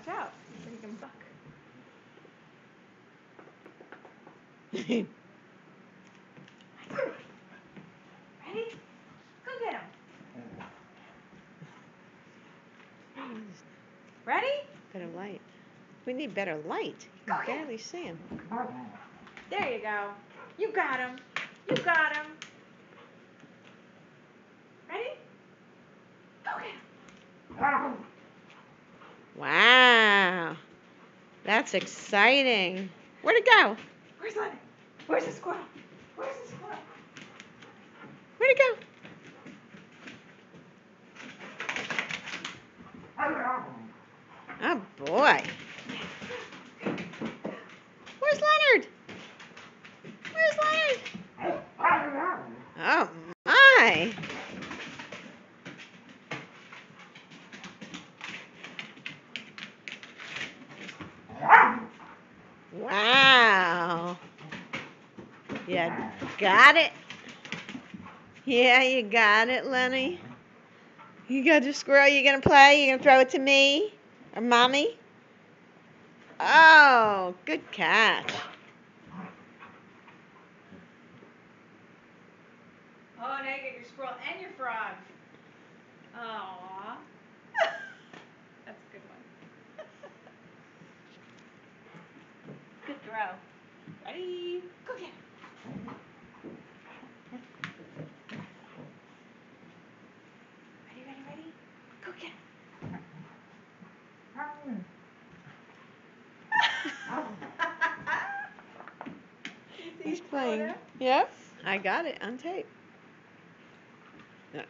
Watch out. So you can buck. Ready? Go get him. Ready? Better light. We need better light. You can barely see him. There you go. You got him. You got him. Ready? Go get him. Wow. That's exciting. Where'd it go? Where's Lenny? Where's the squirrel? Where's the squirrel? Where'd it go? Oh boy. Where's Leonard? Where's Leonard? Oh my. Wow. Yeah, got it. Yeah, you got it, Lenny. You got your squirrel. You gonna play? You gonna throw it to me or mommy? Oh, good catch. Oh, now you get your squirrel and your frog. Aww. That's a good one. Good throw. Ready? Go get him. Ready? Go get him. He's playing. Yep, I got it on tape. No,